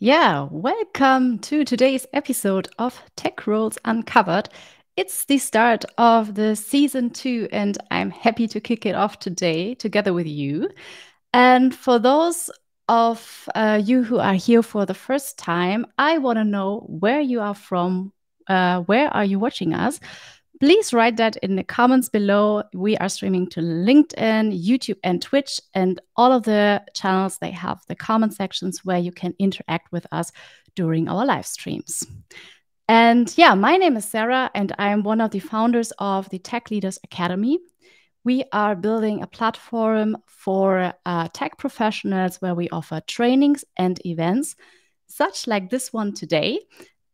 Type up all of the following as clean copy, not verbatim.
Yeah, welcome to today's episode of Tech Roles Uncovered. It's the start of the season 2, and I'm happy to kick it off today together with you. And for those of you who are here for the first time, I want to know where you are from. Where are you watching us? Please write that in the comments below. We are streaming to LinkedIn, YouTube, and Twitch, and all of the channels, they have the comment sections where you can interact with us during our live streams. And yeah, my name is Sarah, and I'm one of the founders of the Tech Leaders Academy. We are building a platform for tech professionals where we offer trainings and events, such like this one today.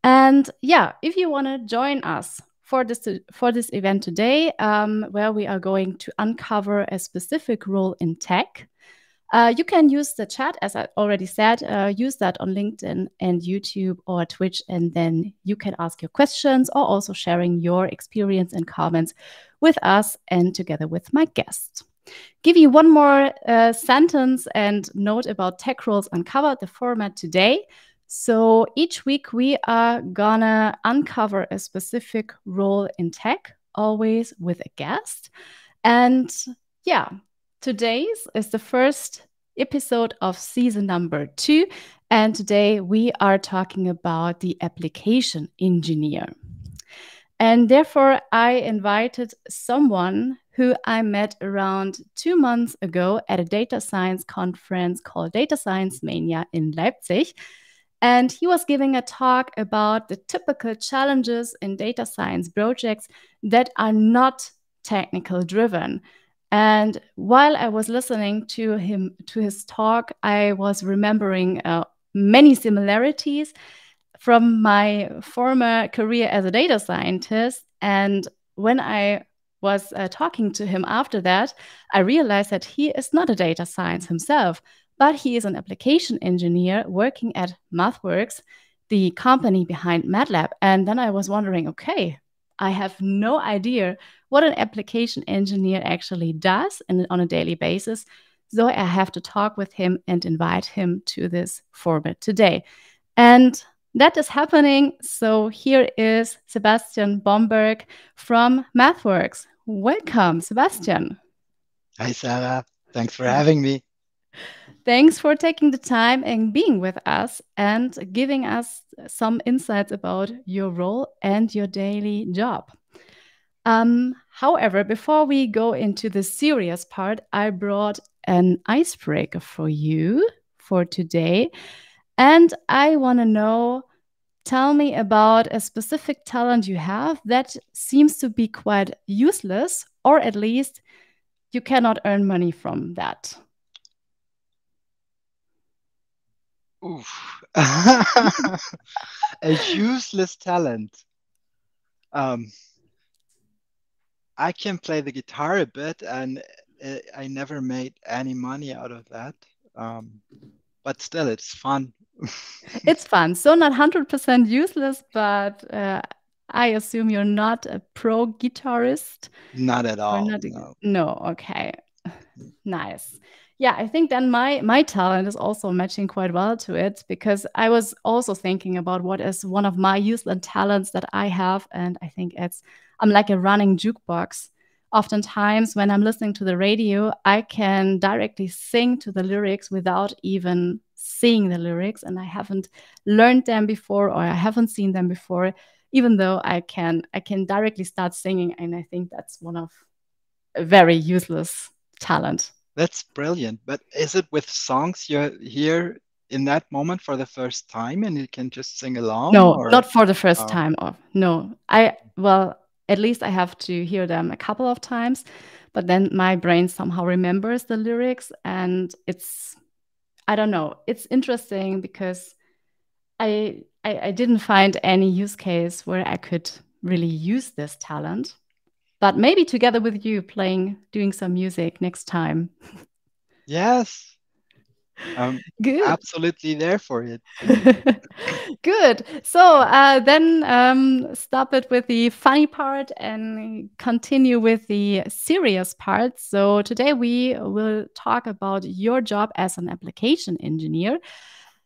And yeah, if you want to join us for this event today, where we are going to uncover a specific role in tech, you can use the chat, as I already said, use that on LinkedIn and YouTube or Twitch, and then you can ask your questions or also sharing your experience and comments with us and together with my guest. Give you one more sentence and note about Tech Roles Uncovered, the format today. So each week we are gonna uncover a specific role in tech, always with a guest. And yeah, today's is the first episode of season number 2. And today we are talking about the application engineer. And therefore, I invited someone who I met around 2 months ago at a data science conference called Data Science Mania in Leipzig. And he was giving a talk about the typical challenges in data science projects that are not technical driven. And while I was listening to his talk, I was remembering many similarities from my former career as a data scientist. And when I was talking to him after that, I realized that he is not a data science himself, but he is an application engineer working at Mathworks, the company behind MATLAB. And then I was wondering, okay, I have no idea what an application engineer actually does on a daily basis. So I have to talk with him and invite him to this format today. And that is happening. So here is Sebastian Bomberg from Mathworks. Welcome, Sebastian. Hi, Sarah. Thanks for having me. Thanks for taking the time and being with us and giving us some insights about your role and your daily job. However, before we go into the serious part, I brought an icebreaker for you for today. And I want to know, tell me about a specific talent you have that seems to be quite useless, or at least you cannot earn money from that. Oof. A useless talent. Um, I can play the guitar a bit, and I never made any money out of that. But still, it's fun. It's fun. So not 100% useless, but I assume you're not a pro guitarist Not at or all, not. no. No, okay. Nice. Yeah, I think then my talent is also matching quite well to it because I was also thinking about what is one of my useless talents that I have, and I think I'm like a running jukebox. Oftentimes, when I'm listening to the radio, I can directly sing to the lyrics without even seeing the lyrics, and I haven't learned them before or I haven't seen them before, even though I can directly start singing, and I think that's one of a very useless talent. That's brilliant. But is it with songs you hear in that moment for the first time and you can just sing along, No, or? not for the first Oh, time. Or no, well, at least I have to hear them a couple of times, but then my brain somehow remembers the lyrics, and I don't know. It's interesting because I didn't find any use case where I could really use this talent. But maybe together with you doing some music next time. yes. I'm Good. absolutely there for it. Good. So then stop it with the funny part and continue with the serious part. So today we will talk about your job as an application engineer.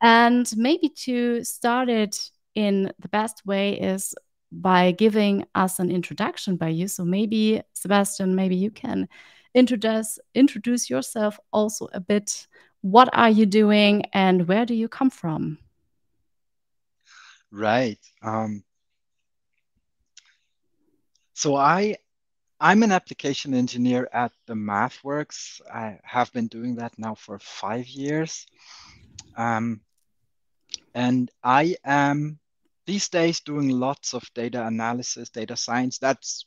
And maybe to start it in the best way is by giving us an introduction by you. So maybe, Sebastian, maybe you can introduce yourself also a bit. What are you doing and where do you come from? Right. So I'm an application engineer at the Mathworks. I have been doing that now for 5 years. Um, and I am these days doing lots of data analysis, data science. That's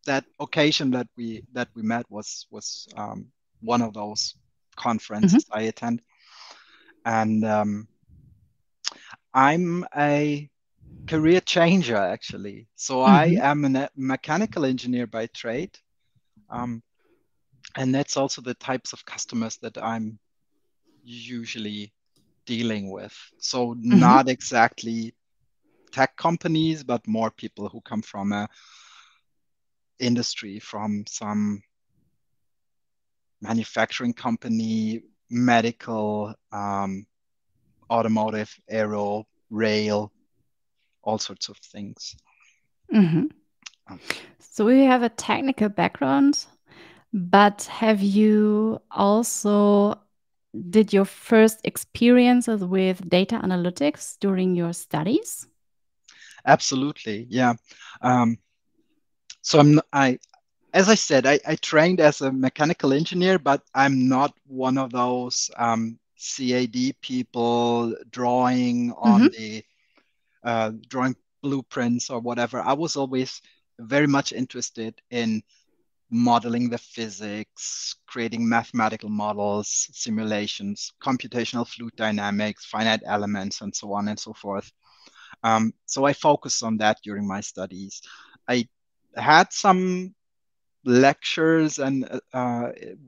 that occasion that we met was one of those Mhm. conferences I attend. And I'm a career changer actually. So I Mhm. am a mechanical engineer by trade. Um, and that's also the types of customers that I'm usually dealing with. So Mhm. not exactly tech companies, but more people who come from a industry, from some manufacturing company, medical, automotive, aero, rail, all sorts of things. Mhm. Um, So we have a technical background, but have you also did your first experiences with data analytics during your studies? Absolutely, yeah. Um, so as I said, I trained as a mechanical engineer, but I'm not one of those CAD people drawing on Mhm. the drawing blueprints or whatever. I was always very much interested in modeling the physics, creating mathematical models, simulations, computational fluid dynamics, finite elements, and so on and so forth. So I focused on that during my studies. I had some lectures and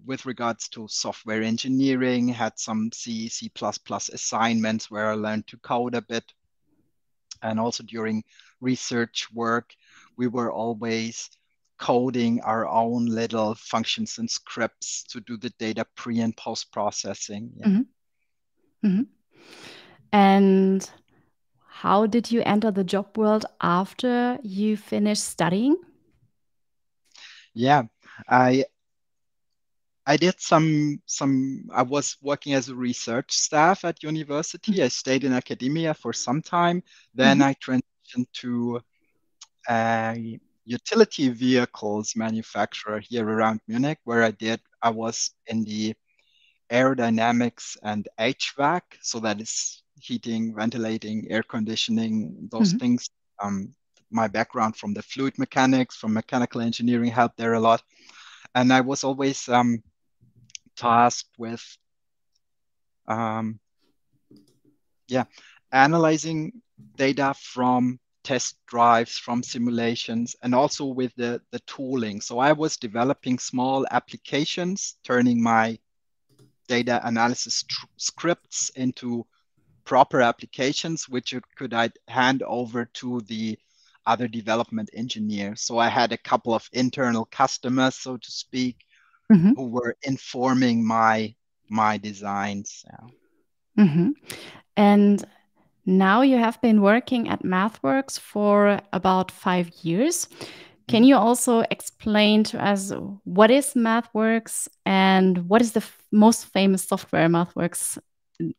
with regards to software engineering, had some C assignments where I learned to code a bit. And also during research work, we were always coding our own little functions and scripts to do the data pre and post processing. Yeah. Mhm. Mhm. And how did you enter the job world after you finished studying? Yeah. I I did I was working as a research staff at university. I stayed in academia for some time. Then Mhm. I transitioned to a utility vehicles manufacturer here around Munich, where I was in the aerodynamics and HVAC, so that is heating, ventilating, air conditioning, those Mhm. things. Um, my background from the fluid mechanics, from mechanical engineering helped there a lot. And I was always tasked with, um, yeah, analyzing data from test drives, from simulations, and also with the tooling. So I was developing small applications, turning my data analysis scripts into proper applications, which I hand over to the other development engineers. So I had a couple of internal customers, so to speak, Mhm. who were informing my designs. Yeah. Mhm. And now you have been working at Mathworks for about 5 years. Can Mhm. you also explain to us what is Mathworks and what is the most famous software Mathworks,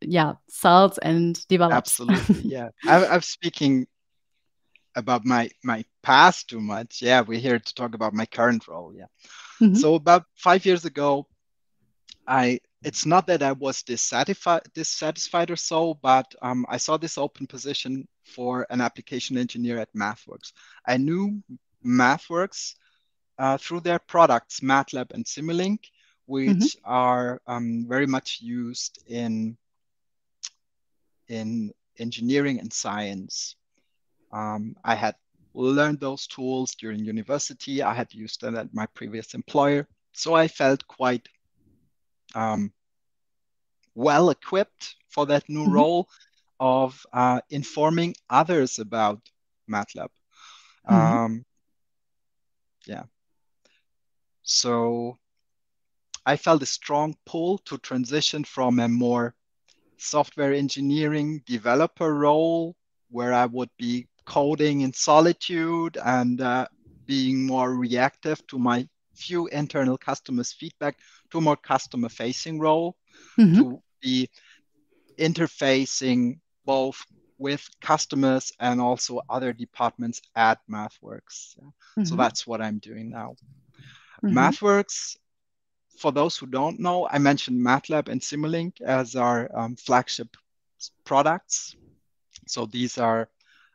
yeah, sells and develops? Absolutely, yeah. I'm speaking about my past too much. Yeah, we're here to talk about my current role. Yeah. Mhm. So about 5 years ago, it's not that I was dissatisfied or so, but I saw this open position for an application engineer at Mathworks. I knew Mathworks through their products, MATLAB and Simulink, Mhm. which are very much used in engineering and science. I had learned those tools during university. I had used them at my previous employer, so I felt quite um, well equipped for that new Mhm. role of informing others about MATLAB. Mhm. Um, yeah, so I felt a strong pull to transition from a more software engineering developer role where I would be coding in solitude and being more reactive to my few internal customers' feedback, to a more customer facing role, Hmm. to be interfacing both with customers and also other departments at Mathworks. Yeah. So Hmm. that's what I'm doing now. Hmm. Mathworks, for those who don't know, I mentioned MATLAB and Simulink as our flagship products. So these are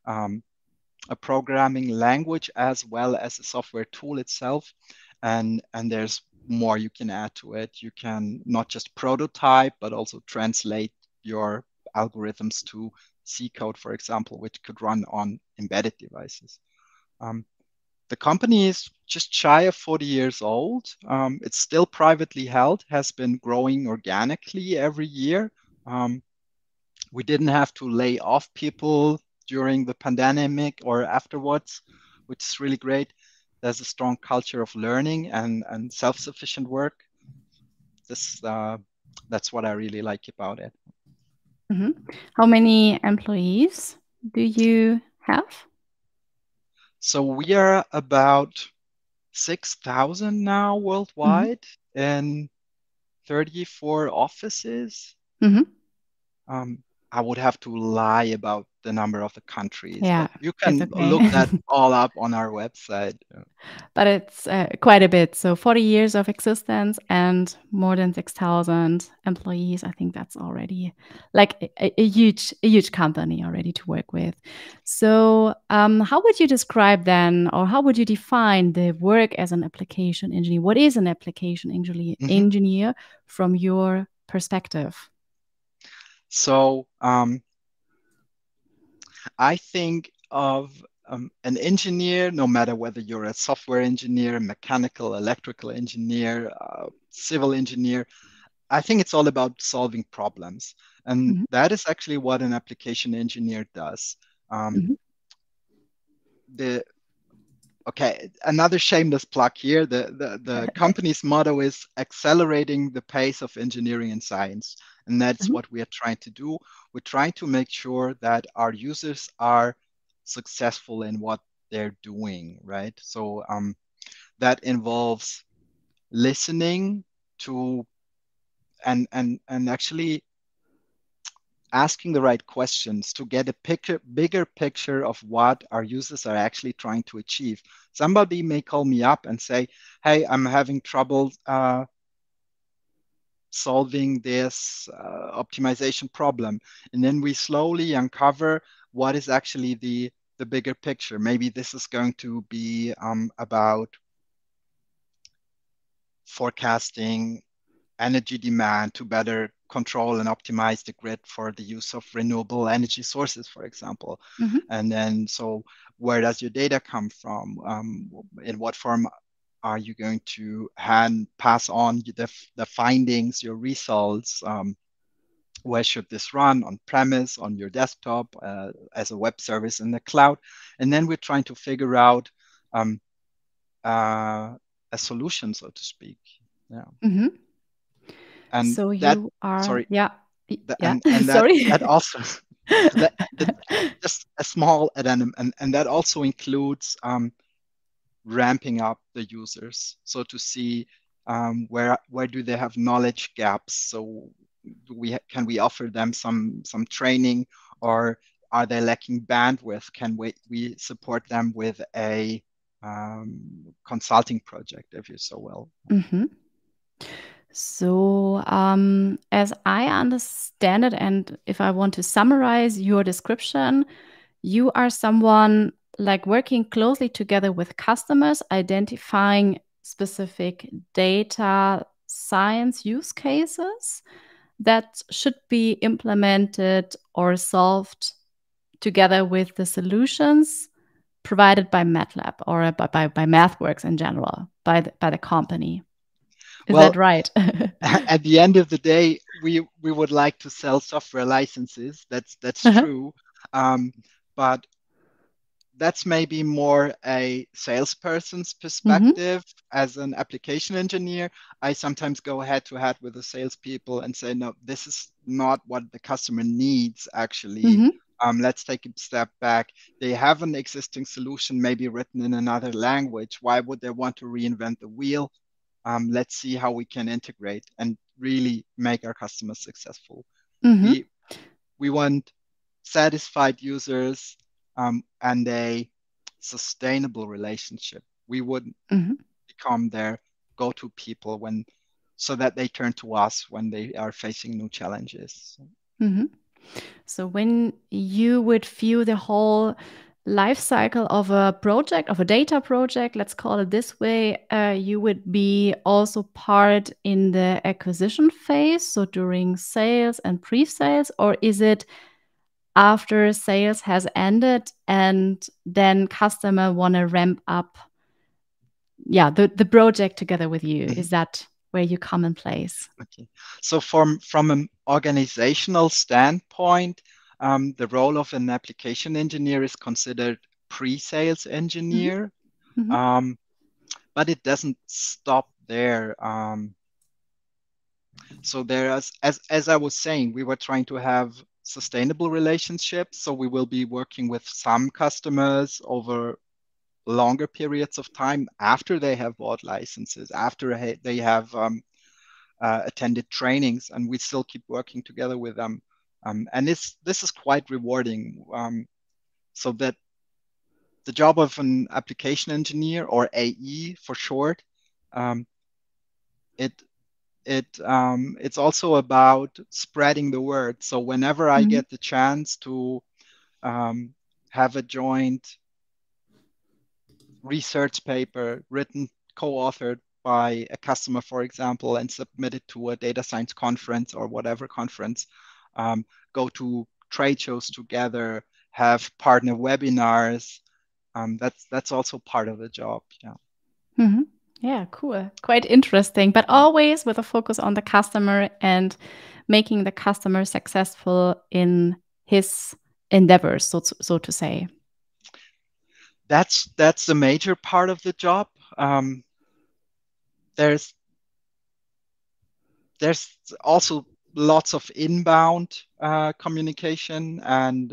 um, a programming language as well as a software tool itself. And there's more you can add to it. You can not just prototype, but also translate your algorithms to C code, for example, which could run on embedded devices. Um, the company is just shy of 40 years old. It's still privately held, has been growing organically every year. Um, we didn't have to lay off people during the pandemic or afterwards, which is really great. There's a strong culture of learning and self-sufficient work. This that's what I really like about it. Hmm. How many employees do you have? So we are about 6,000 now Hmm. worldwide in 34 offices. Hmm. Um, I would have to lie about the number of the countries, Yeah, but you it's can okay. look that all up on our website. But it's quite a bit. So 40 years of existence and more than 6,000 employees. I think that's already like a huge company already to work with. So, how would you describe then, or how would you define the work as an application engineer? What is an application Mhm. engineer from your perspective? So I think of an engineer, no matter whether you're a software engineer, mechanical, electrical engineer, civil engineer, I think it's all about solving problems. And Hmm. that is actually what an application engineer does. Um, Hmm. the Okay, another shameless plug here. The company's motto is accelerating the pace of engineering and science. And that's Hmm. what we are trying to do. We're trying to make sure that our users are successful in what they're doing, right? So that involves listening to and actually asking the right questions to get a bigger picture of what our users are actually trying to achieve. Somebody may call me up and say, "Hey, I'm having trouble solving this optimization problem," and then we slowly uncover what is actually the bigger picture. Maybe this is going to be about forecasting energy demand to better control and optimize the grid for the use of renewable energy sources, for example. Hmm. And then, so where does your data come from? In what form are you going to pass on the findings, your results? Where should this run, on premise, on your desktop, as a web service in the cloud? And then we're trying to figure out um, a solution, so to speak. Yeah. Hmm. And So that, you are, sorry, yeah, yeah. and Sorry. that also that just a small addendum, and that also includes ramping up the users, so to see where do they have knowledge gaps. So can we offer them some training, or are they lacking bandwidth? Can we support them with a consulting project, if you so will? Hmm. So, as I understand it, and if I want to summarize your description, you are someone like working closely together with customers, identifying specific data science use cases that should be implemented or solved together with the solutions provided by MATLAB or by Mathworks in general, by the company. Is that Well, right? at the end of the day, we would like to sell software licenses. That's Uh-huh. true. Um, but that's maybe more a salesperson's Mm-hmm. perspective. As an application engineer, I sometimes go head to head with the salespeople and say, no, this is not what the customer needs, actually. Mm-hmm. Let's take a step back. They have an existing solution, maybe written in another language. Why would they want to reinvent the wheel? Let's see how we can integrate and really make our customers successful. Mm-hmm. We we want satisfied users, and a sustainable relationship. We would Mm-hmm. become their go-to people when so that they turn to us when they are facing new challenges. Mm-hmm. So when you would view the whole life cycle of a project, of a data project, let's call it this way, you would be also part in the acquisition phase, so during sales and pre-sales, or is it after sales has ended and then customer want to ramp up, yeah, the project together with you? Mhm. Is that where you come in place? Okay. So from an organizational standpoint, the role of an application engineer is considered pre-sales Mm-hmm. engineer, Mm-hmm. um, but it doesn't stop there. So there, as I was saying, we were trying to have sustainable relationships. So we will be working with some customers over longer periods of time after they have bought licenses, after they have attended trainings, and we still keep working together with them. And this is quite rewarding. So that the job of an application engineer, or AE for short, um, it it's also about spreading the word. So whenever I Mm-hmm. get the chance to um, have a joint research paper written, co-authored by a customer, for example, and submitted to a data science conference or whatever conference, um, go to trade shows together, have partner webinars. That's also part of the job. Yeah. Mm-hmm. Yeah, cool. Quite interesting, but always with a focus on the customer and making the customer successful in his endeavors, so to say. That's the major part of the job. Um, there's there's also lots of inbound communication and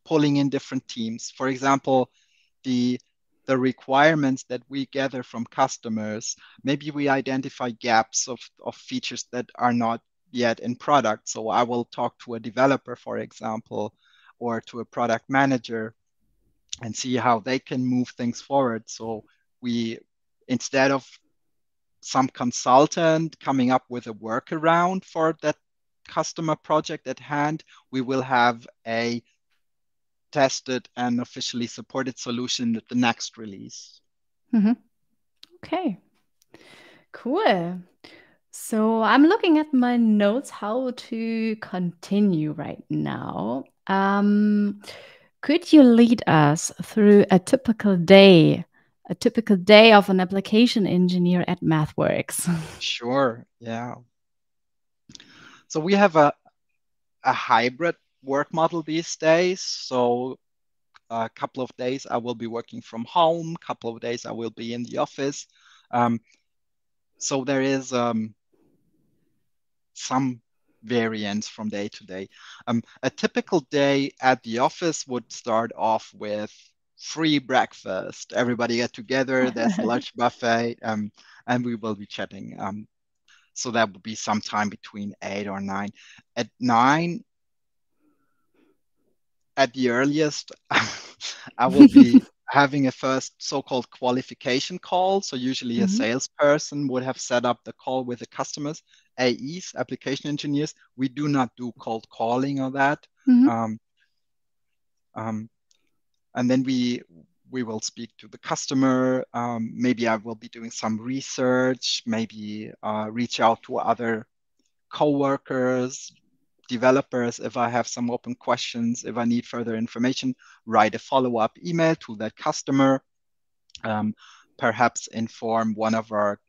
pulling in different teams. For example, the the requirements that we gather from customers, maybe we identify gaps of features that are not yet in product. So I will talk to a developer, for example, or to a product manager and see how they can move things forward. So we, instead of some consultant coming up with a workaround for that customer project at hand, we will have a tested and officially supported solution at the next release. Mm-hmm. Okay, cool. So I'm looking at my notes how to continue right now. Could you lead us through a typical day of an application engineer at Mathworks? Sure, yeah. So we have a hybrid work model these days. So a couple of days I will be working from home, a couple of days I will be in the office. Um, so there is some variance from day to day. A typical day at the office would start off with free breakfast. Everybody get together, there's a large buffet, and we will be chatting. So that would be sometime between 8 or 9. At 9, at the earliest, I will be having a first so-called qualification call. So usually a Mhm, salesperson would have set up the call with the customers, AEs, application engineers. We do not do cold calling or that. mhm, Um, um, and then we will speak to the customer. Maybe I will be doing some research, maybe reach out to other coworkers, developers, if I have some open questions, if I need further information, write a follow-up email to that customer, um, perhaps inform one of our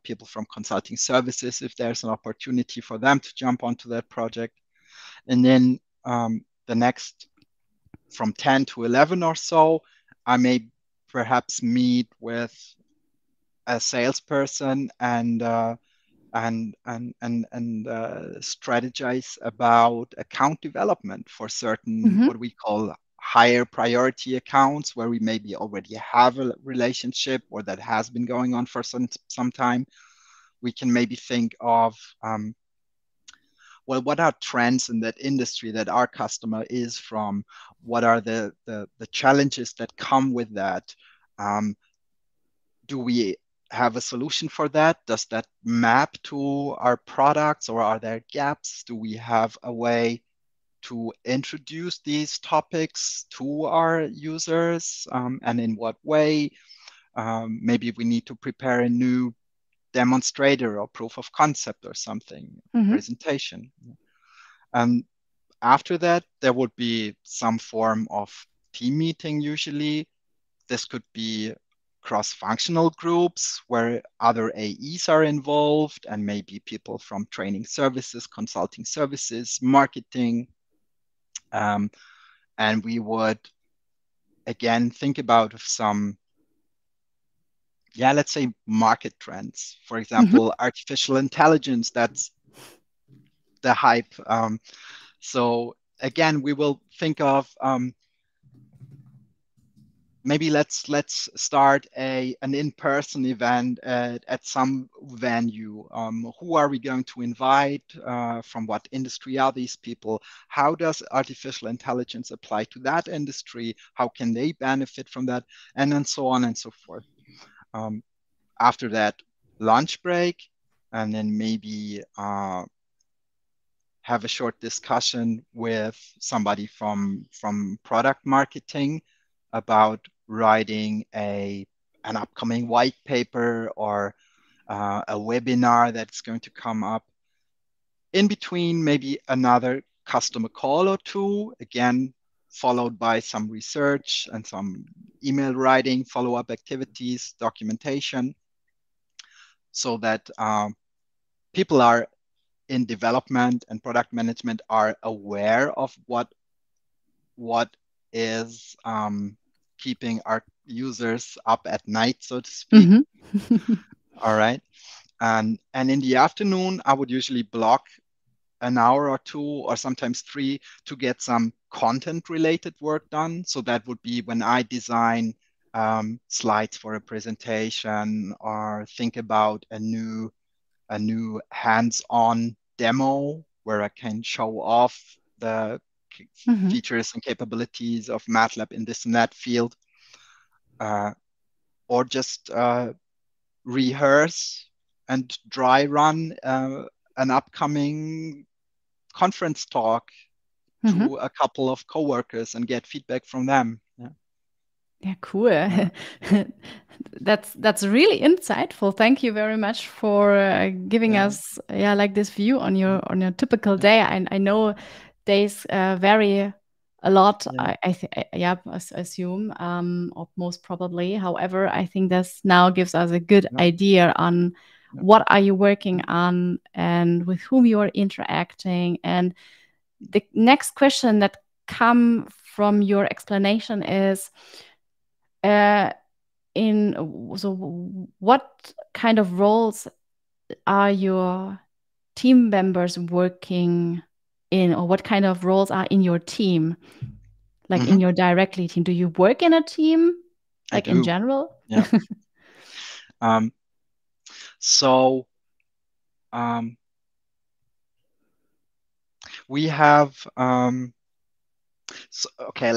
people from consulting services if there's an opportunity for them to jump onto that project. And then the next from 10 to 11 or so, I may perhaps meet with a salesperson and strategize about account development for certain Mm-hmm. what we call higher priority accounts where we maybe already have a relationship or that has been going on for some time. We can maybe think of well, what are trends in that industry that our customer is from? What are the challenges that come with that? Um, do we have a solution for that? Does that map to our products or are there gaps? Do we have a way to introduce these topics to our users? And in what way? Maybe we need to prepare a new demonstrator or proof of concept or something, Mm-hmm. presentation. And after that, there would be some form of team meeting usually. This could be cross-functional groups where other AEs are involved and maybe people from training services, consulting services, marketing. Um, and we would again think about some, yeah, let's say market trends. For Mm-hmm. example, artificial intelligence, that's the hype. So again, we will think of maybe let's start an in-person event at some venue. Who are we going to invite? From what industry are these people? How does artificial intelligence apply to that industry? How can they benefit from that? And then so on and so forth. Um, After that, lunch break, and then maybe have a short discussion with somebody from product marketing about writing an upcoming white paper or a webinar that's going to come up. In between, maybe another customer call or two, again, followed by some research and some email writing, follow-up activities, documentation, so that people are in development and product management are aware of what is keeping our users up at night, so to speak. Mm-hmm. All right. And in the afternoon, I would usually block an hour or two or sometimes three to get some content related work done. So that would be when I design slides for a presentation or think about a new hands-on demo where I can show off the Mm-hmm. features and capabilities of MATLAB in this and that field, uh, or just rehearse and dry run an upcoming conference talk Mm-hmm. to a couple of coworkers and get feedback from them. Yeah. Yeah, cool. Yeah. That's really insightful. Thank you very much for giving Yeah. us like this view on your typical Yeah. day. I know days vary a lot. Yeah. Yeah, assume or most probably. However, I think this now gives us a good Yeah. idea on Yeah. what are you working on and with whom you are interacting. And the next question that come from your explanation is uh, in so what kind of roles are your team members working in, or what kind of roles are in your team, like Hmm. in your directly team? Do you work in a team, I like in do. general? Yeah. Um, so um, we have okay.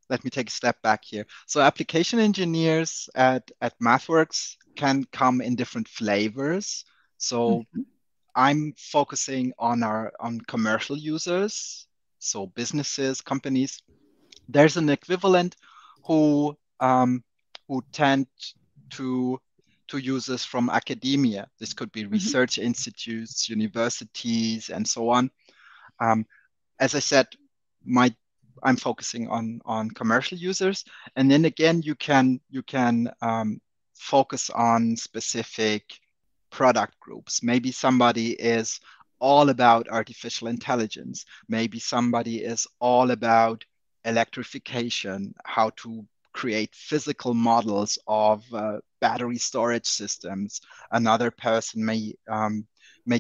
Let me take a step back here. So application engineers at Mathworks can come in different flavors. So Mhm, I'm focusing on commercial users, so businesses, companies. There's an equivalent who tend to use this from academia. This could be mhm, research institutes, universities, and so on. Um, as I said, my I'm focusing on commercial users, and then again, you can focus on specific product groups. Maybe somebody is all about artificial intelligence. Maybe somebody is all about electrification, how to create physical models of battery storage systems. Another person may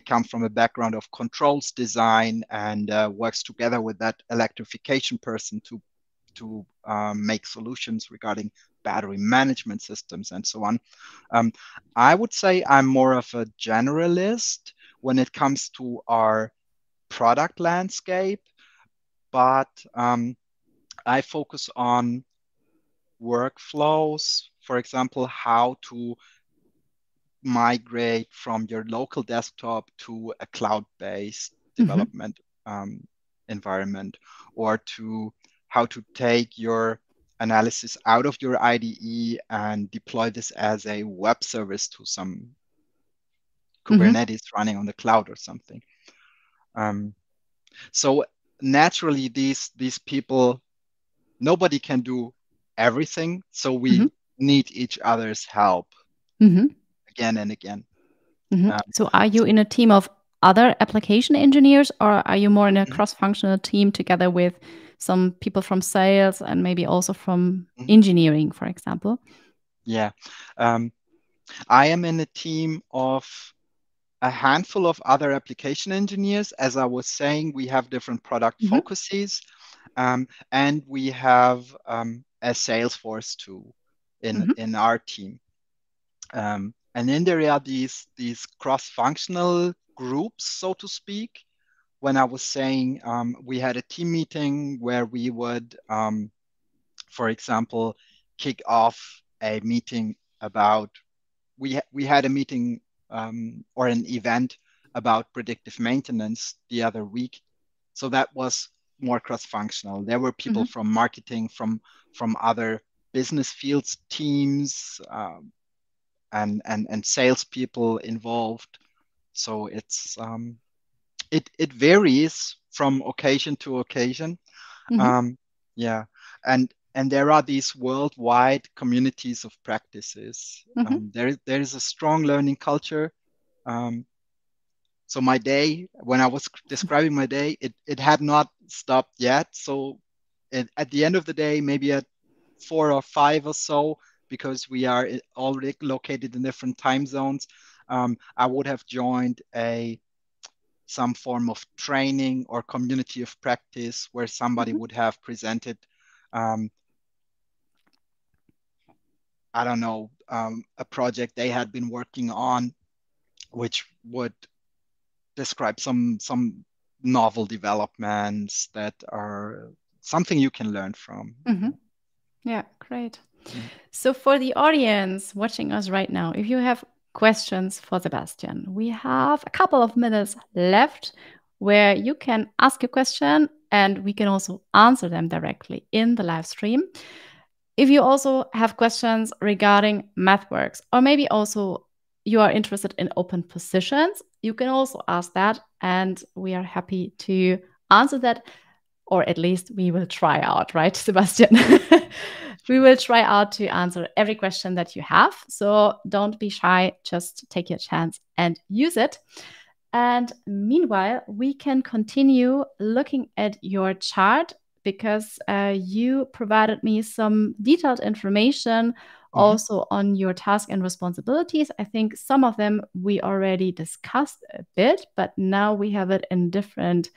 come from a background of controls design and works together with that electrification person to make solutions regarding battery management systems and so on. Um, I would say I'm more of a generalist when it comes to our product landscape, but I focus on workflows, for example, how to migrate from your local desktop to a cloud-based Hmm. development um, environment, or to how to take your analysis out of your IDE and deploy this as a web service to some Hmm. Kubernetes running on the cloud or something. Um, so naturally, these people, nobody can do everything, so Hmm. we need each other's help Hmm. again and again. Hmm. Um, So, are you so in a team of other application engineers, or are you more in a mhm, cross-functional team together with some people from sales and maybe also from mhm, engineering, for example? yeah. Um, I am in a team of a handful of other application engineers. As I was saying, we have different product Hmm. focuses, and we have a Salesforce too Hmm. in our team. And then there are these cross-functional groups, so to speak. When I was saying we had a team meeting where we would, for example, kick off a meeting about we had a meeting or an event about predictive maintenance the other week. So that was more cross-functional. There were people Hmm. from marketing, from other business fields, teams, and salespeople involved. So it varies from occasion to occasion. Hmm. Um, yeah, and there are these worldwide communities of practices. Hmm. There is a strong learning culture. Um, so my day, when I was describing my day, it had not stopped yet. So at the end of the day, maybe at 4 or 5 or so, because we are already located in different time zones, I would have joined a some form of training or community of practice where somebody Hmm. would have presented, um, I don't know, a project they had been working on, which would describe some novel developments that are something you can learn from. Hmm. Yeah, great. Yeah. So, for the audience watching us right now, if you have questions for Sebastian, we have a couple of minutes left where you can ask a question and we can also answer them directly in the live stream. If you also have questions regarding Mathworks, or maybe also you are interested in open positions, you can also ask that, and we are happy to answer that, or at least we will try out, right, Sebastian? We will try out to answer every question that you have. So don't be shy, just take your chance and use it. And meanwhile, we can continue looking at your chart because you provided me some detailed information Mhm. also on your task and responsibilities. I think some of them we already discussed a bit, but now we have it in different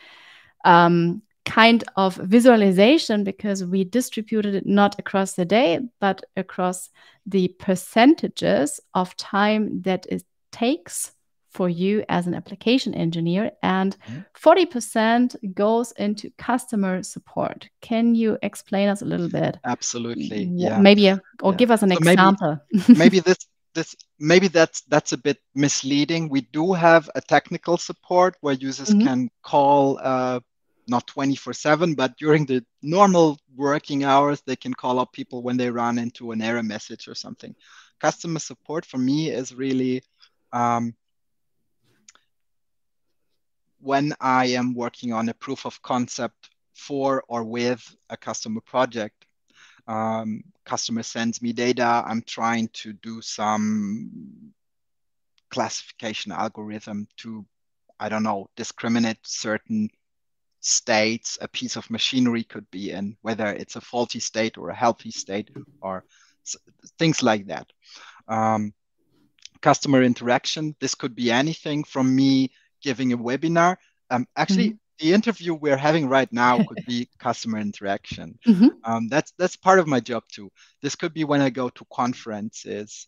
kind of visualization because we distributed it not across the day, but across the percentages of time that it takes for you as an application engineer. And Mhm. 40% goes into customer support. Can you explain us a little bit? Absolutely. Yeah. Maybe, or Yeah. give us an So maybe example. maybe this maybe that's a bit misleading. We do have a technical support where users Mhm. can call not 24/7, but during the normal working hours, they can call up people when they run into an error message or something. Customer support for me is really um, when I am working on a proof of concept for or with a customer project. Customer sends me data. I'm trying to do some classification algorithm to I don't know, discriminate certain states a piece of machinery could be in, whether it's a faulty state or a healthy state or things like that. Um, Customer interaction, this could be anything from me giving a webinar. Actually, Mhm. the interview we're having right now could be customer interaction. Mhm. That's part of my job too. This could be when I go to conferences,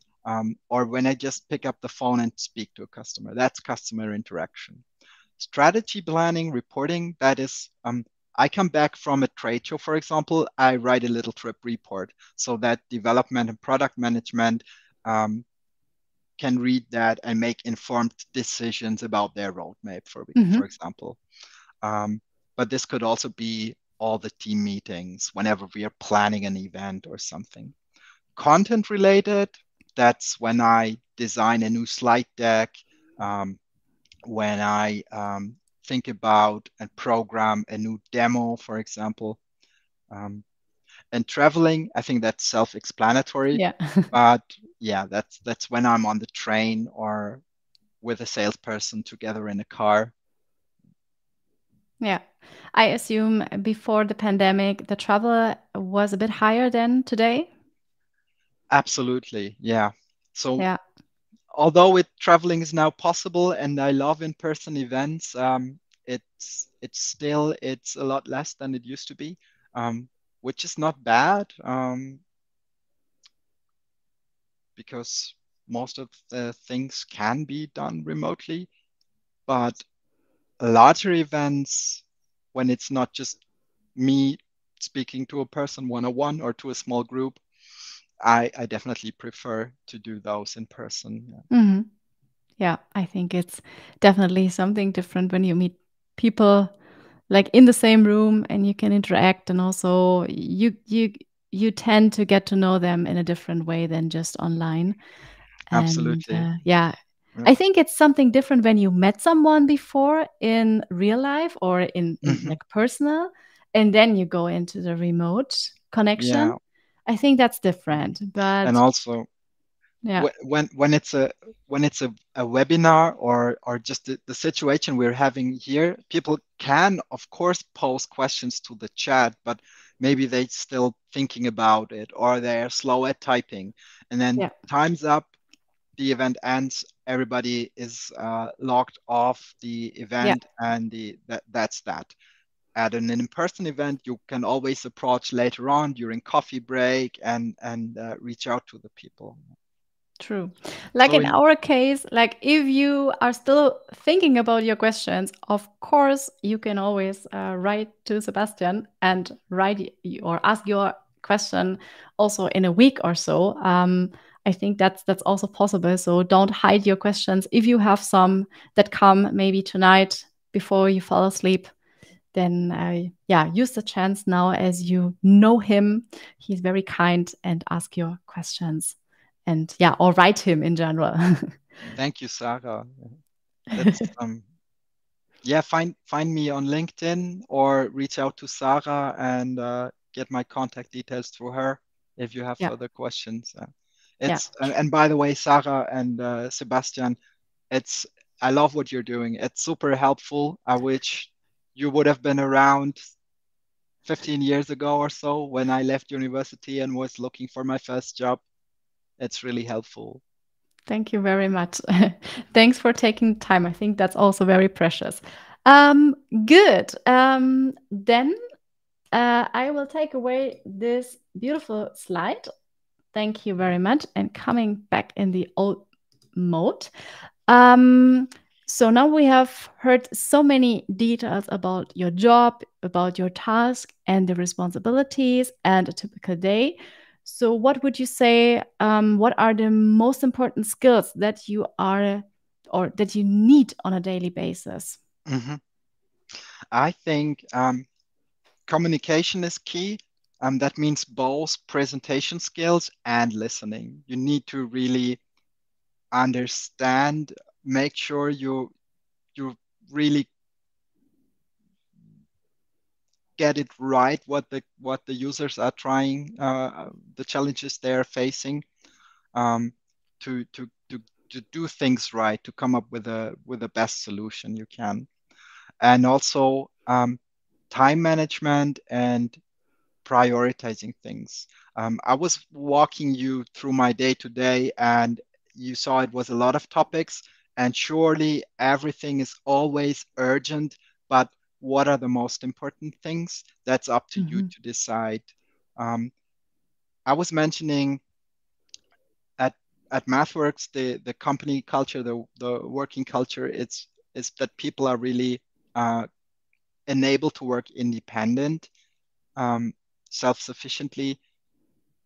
or when I just pick up the phone and speak to a customer. That's customer interaction. Strategy planning, reporting, that is, I come back from a trade show, for example, I write a little trip report so that development and product management um, can read that and make informed decisions about their roadmap, for Mhm. example. Um, but this could also be all the team meetings whenever we are planning an event or something. Content related, that's when I design a new slide deck, um, when I think about and program a new demo, for example. Um, and traveling, I think that's self-explanatory. Yeah. But yeah, that's when I'm on the train or with a salesperson together in a car. Yeah. I assume before the pandemic, the travel was a bit higher than today. Absolutely, yeah. So Yeah. although traveling is now possible and I love in-person events, it's a lot less than it used to be, which is not bad, because most of the things can be done remotely. But larger events, when it's not just me speaking to a person one-on-one or to a small group, I definitely prefer to do those in person. Mhm. Yeah, I think it's definitely something different when you meet people like in the same room and you can interact, and also you tend to get to know them in a different way than just online. And Absolutely. yeah, Yeah. I think it's something different when you met someone before in real life or in Mhm. like personal, and then you go into the remote connection. Yeah. I think that's different. And But also yeah, when it's a webinar or just the situation we're having here, people can of course pose questions to the chat, but maybe they still thinking about it or they're slow at typing. And then yeah, time's up, the event ends, everybody is logged off the yeah. event, and that's that. At an in-person event, you can always approach later on during coffee break and reach out to the people. True. Like So in in our case, like if you are still thinking about your questions, of course, you can always write to Sebastian and or ask your question also in a week or so. I think that's also possible. So don't hide your questions. If you have some that come maybe tonight before you fall asleep, then yeah, use the chance now as you know him. He's very kind, and ask your questions. And yeah, or write him in general. Thank you, Sarah. That's yeah, find me on LinkedIn or reach out to Sarah and get my contact details through her if you have Yeah, further questions. yeah. It's and by the way, Sarah and Sebastian, it's I love what you're doing. It's super helpful. I wish you would have been around 15 years ago or so when I left university and was looking for my first job. It's really helpful. Thank you very much. Thanks for taking time. I think that's also very precious. Good. Then I will take away this beautiful slide. Thank you very much. And coming back in the old mode. Um, so now we have heard so many details about your job, about your task, and the responsibilities, and a typical day. So, what would you say? What are the most important skills that you are or that you need on a daily basis? Mhm. I think communication is key. That means both presentation skills and listening. You need to really understand, make sure you really get it right, what the users are trying, the challenges they're facing, um, to to do things right, to come up with a best solution you can. And also time management and prioritizing things. I was walking you through my day to day, and you saw it was a lot of topics, and surely everything is always urgent, but what are the most important things? That's up to you Mhm. to decide. Um, I was mentioning at Mathworks, the company culture, the working culture, it's that people are really enabled to work independent, um, self-sufficiently.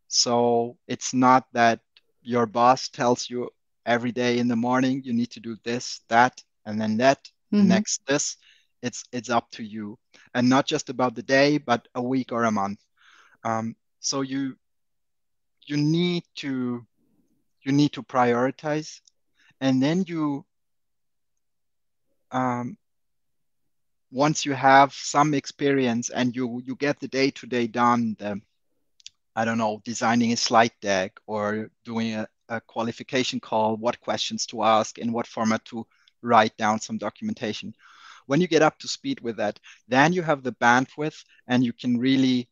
So it's not that your boss tells you every day in the morning you need to do this, that, and then that, and Mhm. next this. It's up to you, and not just about the day, but a week or a month. So you need to prioritize, and then um, once you have some experience and you get the day to day done, I don't know, designing a slide deck or doing a qualification call, what questions to ask, in what format to write down some documentation. When you get up to speed with that, then you have the bandwidth and you can really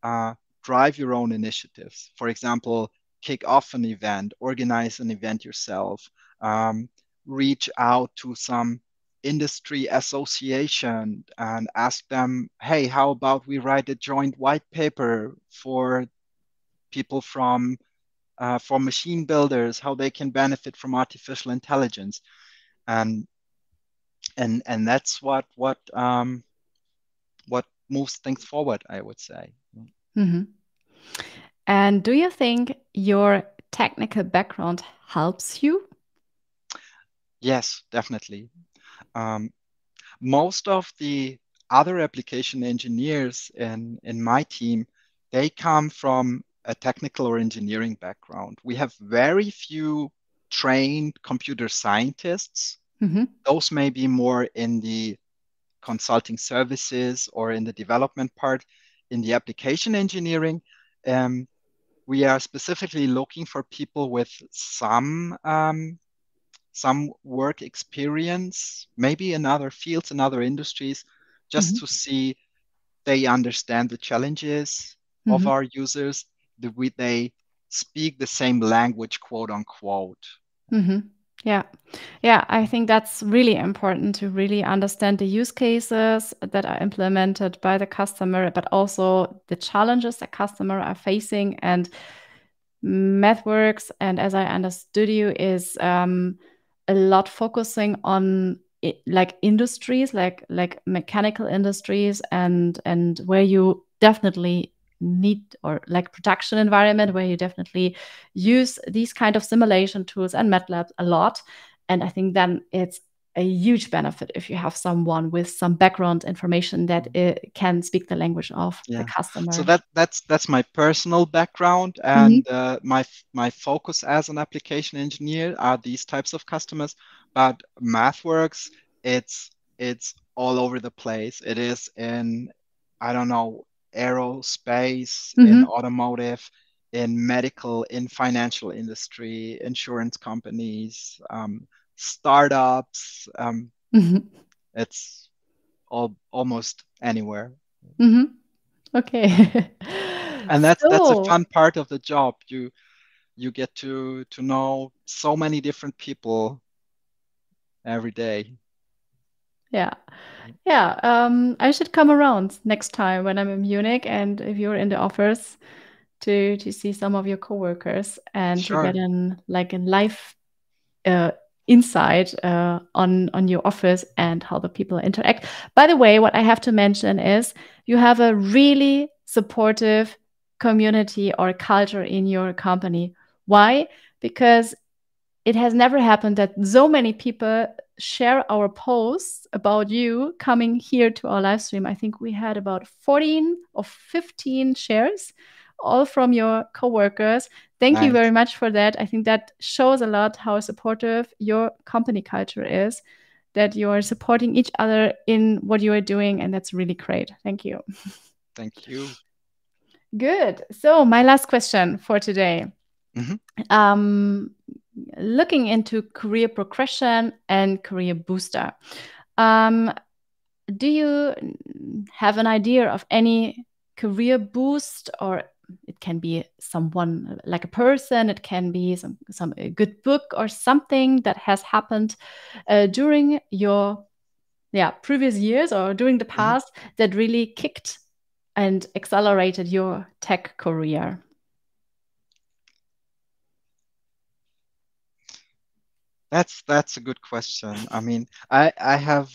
uh, drive your own initiatives. For example, kick off an event, organize an event yourself, um, reach out to some industry association and ask them, hey, how about we write a joint white paper for people from machine builders, how they can benefit from artificial intelligence, and that's what moves things forward, I would say. Mhm. And do you think your technical background helps you? Yes, definitely. Um, Most of the other application engineers in my team, they come from a technical or engineering background. We have very few trained computer scientists. Mhm. Those may be more in the consulting services or in the development part. In the application engineering, um, we are specifically looking for people with some work experience, maybe in other fields, in other industries, just Mhm. to see they understand the challenges of Mhm. our users, they speak the same language, quote unquote. Mhm. Yeah. Yeah, I think that's really important to really understand the use cases that are implemented by the customer, but also the challenges the customer are facing. And Mathworks, and as I understood you, is a lot focusing on like industries, like mechanical industries, and where you definitely need, or like production environment where you definitely use these kind of simulation tools and MATLAB a lot. And I think then it's a huge benefit if you have someone with some background information that can speak the language of the Yeah. So customer. that's my personal background, Mhm. and my focus as an application engineer are these types of customers. But MathWorks, it's all over the place. It is in, I don't know, aerospace, in Mhm. automotive, in medical, in financial industry, insurance companies, startups. Mhm. It's almost anywhere. Mhm. Okay. And that's a So, fun part of the job. You get to know so many different people every day. yeah. Yeah, I should come around next time when I'm in Munich, and if you're in the office, to see some of your coworkers and to get Sure. an like a live uh, insight on your office and how the people interact. By the way, what I have to mention is you have a really supportive community or culture in your company. Why? Because it has never happened that so many people share our posts about you coming here to our live stream. I think we had about 14 or 15 shares, all from your coworkers. Thank you very Nice. much for that. I think that shows a lot how supportive your company culture is, that you are supporting each other in what you are doing. And that's really great. Thank you. Thank you. Good. So, my last question for today. Hmm. Um, looking into career progression and career booster. Um, do you have an idea of any career boost, or it can be someone like a person, it can be some a good book or something that has happened during your previous years or during the Mhm. past that really kicked and accelerated your tech career? That's a good question. I mean, I have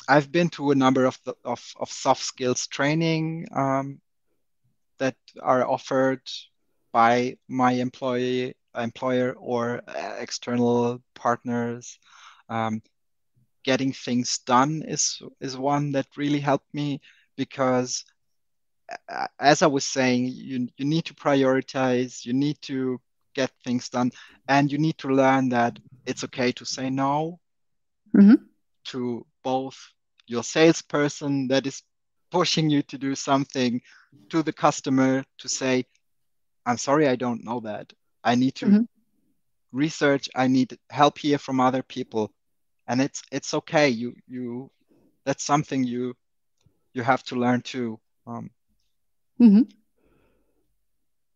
I've been to a number of of soft skills training that are offered by my employer or external partners. Um, Getting things done is one that really helped me because as I was saying, you need to prioritize, you need to get things done, and you need to learn that it's okay to say no Mm-hmm. to both your salesperson that is pushing you to do something, to the customer to say, I'm sorry, I don't know that. I need to Mm-hmm. research, I need help here from other people. And it's okay. You that's something you have to learn too. Mm-hmm.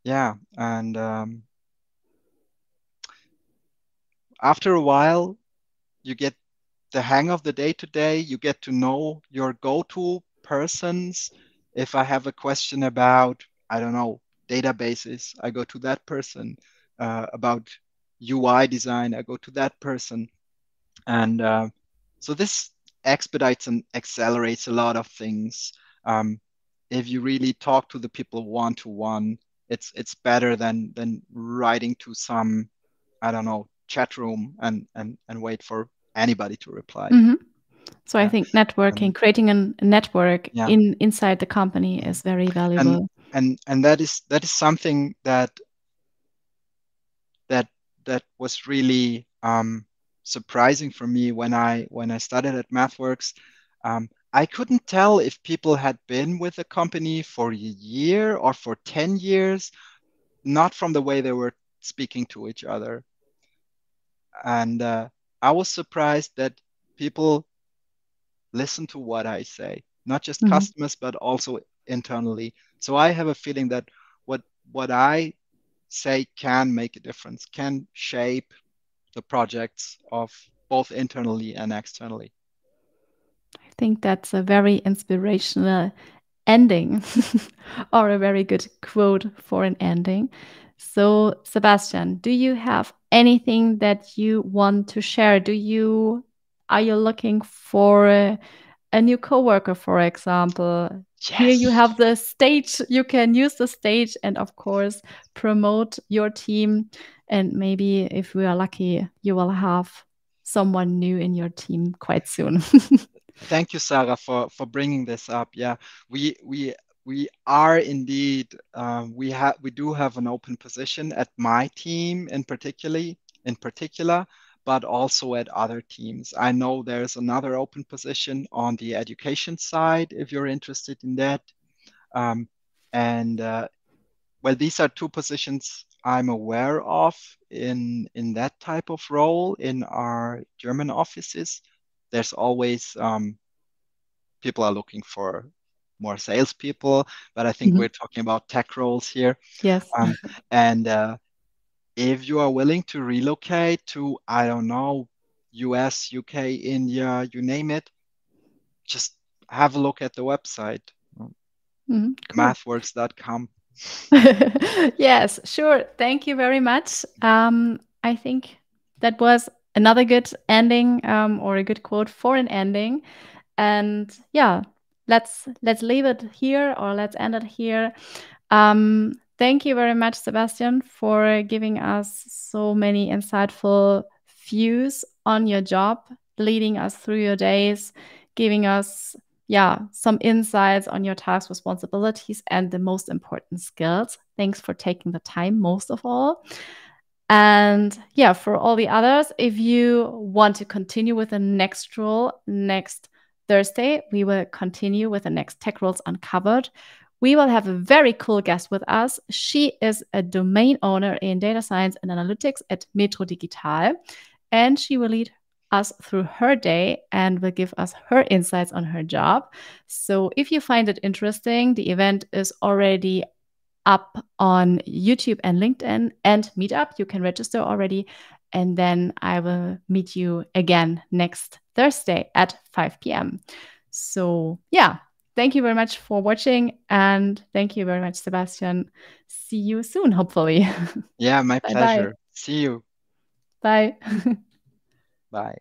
Yeah, and after a while, you get the hang of the day to day. You get to know your go-to persons. If I have a question about, I don't know, databases, I go to that person. About UI design, I go to that person. And so this expedites and accelerates a lot of things. Um, if you really talk to the people one to one, it's better than writing to some, I don't know, chat room and wait for anybody to reply. Mm-hmm. So I Yeah. think networking, And creating a network yeah. inside the company Mhm. is very And valuable. and that is something that that was really surprising for me when I started at Mathworks. I couldn't tell if people had been with the company for a year or for 10 years, not from the way they were speaking to each other. And I was surprised that people listen to what I say, not just Mm-hmm. customers, but also internally. So I have a feeling that what what I say can make a difference, can shape the projects of both internally and externally. I think that's a very inspirational ending or a very good quote for an ending. So, Sebastian, do you have anything that you want to share? Are you looking for a new coworker, for example? Here you Yes. have the stage, you can use the stage and, of course, promote your team. And maybe if we are lucky, you will have someone new in your team quite soon. Thank you, Sarah, for bringing this up. Yeah, we are indeed we do have an open position at my team in particular, but also at other teams. I know there's another open position on the education side if you're interested in that. Um, and well, these are two positions I'm aware of in that type of role in our German offices. There's always people are looking for more salespeople, but I think Mhm. we're talking about tech roles here. Yes. And if you are willing to relocate to, I don't know, US, UK, India, you name it, just have a look at the website, Mhm. Cool. mathworks.com. Yes, sure. Thank you very much. I think that was another good ending, or a good quote for an ending. And yeah, let's leave it here, or let's end it here. Thank you very much, Sebastian, for giving us so many insightful views on your job, leading us through your days, giving us some insights on your tasks, responsibilities, and the most important skills. Thanks for taking the time, most of all. And yeah, for all the others, if you want to continue with the next role next Thursday, we will continue with the next Tech Roles Uncovered, we will have a very cool guest with us. She is a domain owner in data science and analytics at Metro Digital, and she will lead us through her day and will give us her insights on her job. So if you find it interesting, the event is already up on YouTube and LinkedIn and Meetup. You can register already. And then I will meet you again next Thursday at 5 p.m. So, yeah, thank you very much for watching. And thank you very much, Sebastian. See you soon, hopefully. Yeah, my Bye bye. pleasure. See you. Bye. Bye.